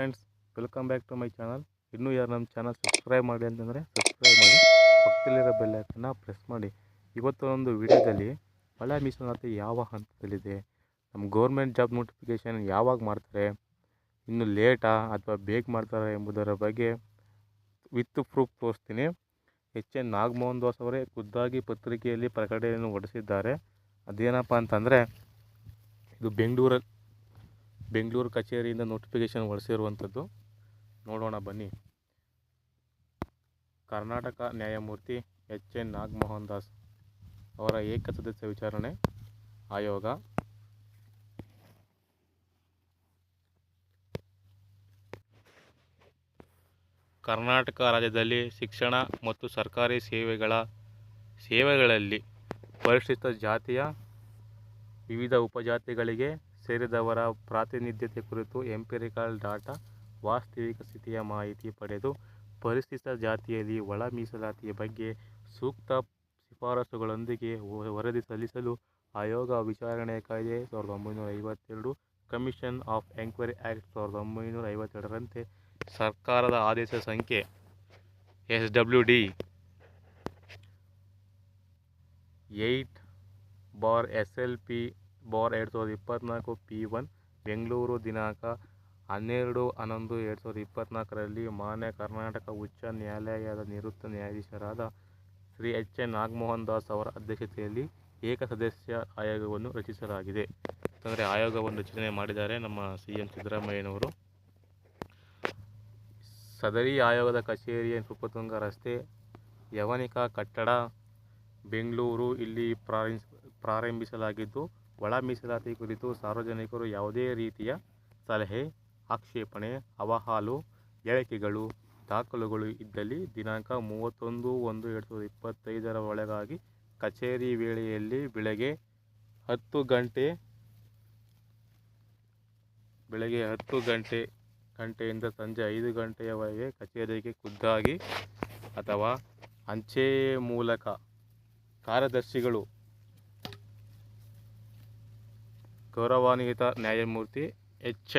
Friends, welcome back to my channel. ಇನ್ನೂ ಯಾರು ನಮ್ಮ ಚಾನಲ್ ಸಬ್ಸ್ಕ್ರೈಬ್ ಮಾಡಿ ಅಂತಂದರೆ ಸಬ್ಸ್ಕ್ರೈಬ್ ಮಾಡಿ, ಪಕ್ಕದಲ್ಲಿರೋ ಬೆಲ್ ಐಕನ್ನ ಪ್ರೆಸ್ ಮಾಡಿ. ಇವತ್ತು ಒಂದು ವಿಡಿಯೋದಲ್ಲಿ ಒಳ ಮೀಸಲಾತಿ ಯಾವ ಹಂತದಲ್ಲಿದೆ, ನಮ್ಮ ಗೌರ್ಮೆಂಟ್ ಜಾಬ್ ನೋಟಿಫಿಕೇಷನ್ ಯಾವಾಗ ಮಾಡ್ತಾರೆ, ಇನ್ನು ಲೇಟಾ ಅಥವಾ ಬೇಗ ಮಾಡ್ತಾರೆ ಎಂಬುದರ ಬಗ್ಗೆ ವಿತ್ ಪ್ರೂಫ್ ತೋರಿಸ್ತೀನಿ. ಎನ್ ನಾಗಮೋಹನ್ ದಾಸ್ ಅವರೇ ಖುದ್ದಾಗಿ ಪತ್ರಿಕೆಯಲ್ಲಿ ಪ್ರಕಟಣೆಯನ್ನು ಹೊರಡಿಸಿದ್ದಾರೆ. ಅದೇನಪ್ಪ ಅಂತಂದರೆ, ಇದು ಬೆಂಗಳೂರು ಕಚೇರಿಯಿಂದ ನೋಟಿಫಿಕೇಷನ್ ಹೊರಡಿಸಿರುವಂಥದ್ದು. ನೋಡೋಣ ಬನ್ನಿ. ಕರ್ನಾಟಕ ನ್ಯಾಯಮೂರ್ತಿ ಎನ್ ನಾಗಮೋಹನ್ ದಾಸ್ ಅವರ ಏಕಸದಸ್ಯ ವಿಚಾರಣೆ ಆಯೋಗ. ಕರ್ನಾಟಕ ರಾಜ್ಯದಲ್ಲಿ ಶಿಕ್ಷಣ ಮತ್ತು ಸರ್ಕಾರಿ ಸೇವೆಗಳಲ್ಲಿ ಪರಿಶಿಷ್ಟ ಜಾತಿಯ ವಿವಿಧ ಉಪಜಾತಿಗಳಿಗೆ ಸೇರಿದವರ ಪ್ರಾತಿನಿಧ್ಯತೆ ಕುರಿತು ಎಂಪಿರಿಕಲ್ ಡಾಟಾ, ವಾಸ್ತವಿಕ ಸ್ಥಿತಿಯ ಮಾಹಿತಿ ಪಡೆದು ಪರಿಶಿಷ್ಟ ಜಾತಿಯಲ್ಲಿ ಒಳ ಮೀಸಲಾತಿಯ ಬಗ್ಗೆ ಸೂಕ್ತ ಶಿಫಾರಸುಗಳೊಂದಿಗೆ ವರದಿ ಸಲ್ಲಿಸಲು ಆಯೋಗ ವಿಚಾರಣೆ ಕಾಯ್ದೆ 1952, ಕಮಿಷನ್ ಆಫ್ ಎಂಕ್ವೈರಿ ಆಕ್ಟ್ 1952ರಂತೆ ಸರ್ಕಾರದ ಆದೇಶ ಸಂಖ್ಯೆ SWD 8/SLP/2024 P1 ಬೆಂಗಳೂರು ದಿನಾಂಕ 12/11/2024ರಲ್ಲಿ ಮಾನ್ಯ ಕರ್ನಾಟಕ ಉಚ್ಚ ನ್ಯಾಯಾಲಯದ ನಿವೃತ್ತ ನ್ಯಾಯಾಧೀಶರಾದ ಶ್ರೀ ಎನ್ ನಾಗಮೋಹನ್ ದಾಸ್ ಅವರ ಅಧ್ಯಕ್ಷತೆಯಲ್ಲಿ ಏಕಸದಸ್ಯ ಆಯೋಗವನ್ನು ರಚಿಸಲಾಗಿದೆ. ಯಾಕಂದರೆ ಆಯೋಗವನ್ನು ರಚನೆ ಮಾಡಿದ್ದಾರೆ ನಮ್ಮ CM ಸಿದ್ದರಾಮಯ್ಯನವರು. ಸದರಿ ಆಯೋಗದ ಕಚೇರಿಯ ನೃಪತುಂಗ ರಸ್ತೆ, ಯವನಿಕಾ ಕಟ್ಟಡ, ಬೆಂಗಳೂರು ಇಲ್ಲಿ ಪ್ರಾರಂಭಿಸಲಾಗಿದ್ದು, ಒಳ ಮೀಸಲಾತಿ ಕುರಿತು ಸಾರ್ವಜನಿಕರು ಯಾವುದೇ ರೀತಿಯ ಸಲಹೆ, ಆಕ್ಷೇಪಣೆ, ಅಹವಾಲು, ಹೇಳಿಕೆಗಳು, ದಾಖಲೆಗಳು ಇದ್ದಲ್ಲಿ ದಿನಾಂಕ 31/1/2025 ಒಳಗಾಗಿ ಕಚೇರಿ ವೇಳೆಯಲ್ಲಿ ಬೆಳಗ್ಗೆ 10 ಗಂಟೆಯಿಂದ ಸಂಜೆ 5 ಗಂಟೆಯವರೆಗೆ ಕಚೇರಿಗೆ ಖುದ್ದಾಗಿ ಅಥವಾ ಅಂಚೆ ಮೂಲಕ ಕಾರ್ಯದರ್ಶಿಗಳು ಗೌರವಾನ್ವಿತ ನ್ಯಾಯಮೂರ್ತಿ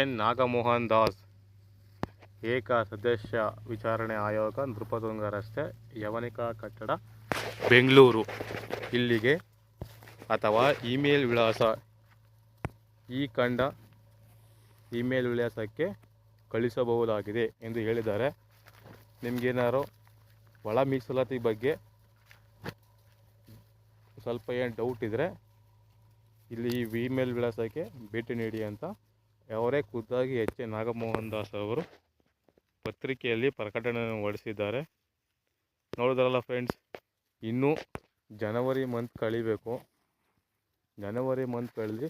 ಎನ್ ನಾಗಮೋಹನ್ ದಾಸ್ ಏಕ ಸದಸ್ಯ ವಿಚಾರಣೆ ಆಯೋಗ, ನೃಪತುಂಗ ರಸ್ತೆ, ಯವನಿಕಾ ಕಟ್ಟಡ, ಬೆಂಗಳೂರು ಇಲ್ಲಿಗೆ ಅಥವಾ ಇಮೇಲ್ ವಿಳಾಸ ಈ ಕಂಡ ಇಮೇಲ್ ವಿಳಾಸಕ್ಕೆ ಕಳಿಸಬಹುದಾಗಿದೆ ಎಂದು ಹೇಳಿದ್ದಾರೆ. ನಿಮಗೇನಾದ್ರು ಒಳ ಮೀಸಲಾತಿ ಬಗ್ಗೆ ಸ್ವಲ್ಪ ಏನು ಡೌಟ್ ಇದ್ದರೆ ಇಲ್ಲಿ ಈ ಇಮೇಲ್ ವಿಳಾಸಕ್ಕೆ ಭೇಟಿ ನೀಡಿ ಅಂತ ಅವರೇ ಖುದ್ದಾಗಿ ಎನ್ ನಾಗಮೋಹನ್ ದಾಸ್ ಅವರು ಪತ್ರಿಕೆಯಲ್ಲಿ ಪ್ರಕಟಣೆಯನ್ನು ಹೊರಡಿಸಿದ್ದಾರೆ. ನೋಡಿದ್ರಲ್ಲ ಫ್ರೆಂಡ್ಸ್, ಇನ್ನೂ ಜನವರಿ ಮಂತ್ ಕಳಿಬೇಕು. ಜನವರಿ ಮಂತ್ ಕಳೆದು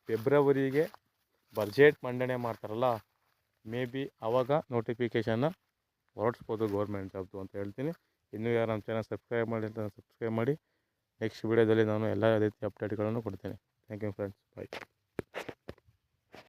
ಫೆಬ್ರವರಿಗೆ ಬಜೆಟ್ ಮಂಡನೆ ಮಾಡ್ತಾರಲ್ಲ, ಮೇ ಬಿ ಆವಾಗ ನೋಟಿಫಿಕೇಷನ್ನ ಹೊರಡಿಸ್ಬೋದು ಗೌರ್ಮೆಂಟ್ ಜಾಬ್ದು ಅಂತ ಹೇಳ್ತೀನಿ. ಇನ್ನೂ ಯಾರು ನಮ್ಮ ಚಾನಲ್ ಸಬ್ಸ್ಕ್ರೈಬ್ ಮಾಡಿ ಅಂತ ಸಬ್ಸ್ಕ್ರೈಬ್ ಮಾಡಿ. ನೆಕ್ಸ್ಟ್ ವಿಡಿಯೋದಲ್ಲಿ ನಾನು ಎಲ್ಲ ರೀತಿಯ ಅಪ್ಡೇಟ್ಗಳನ್ನು ಕೊಡ್ತೇನೆ. Thank you friends, bye.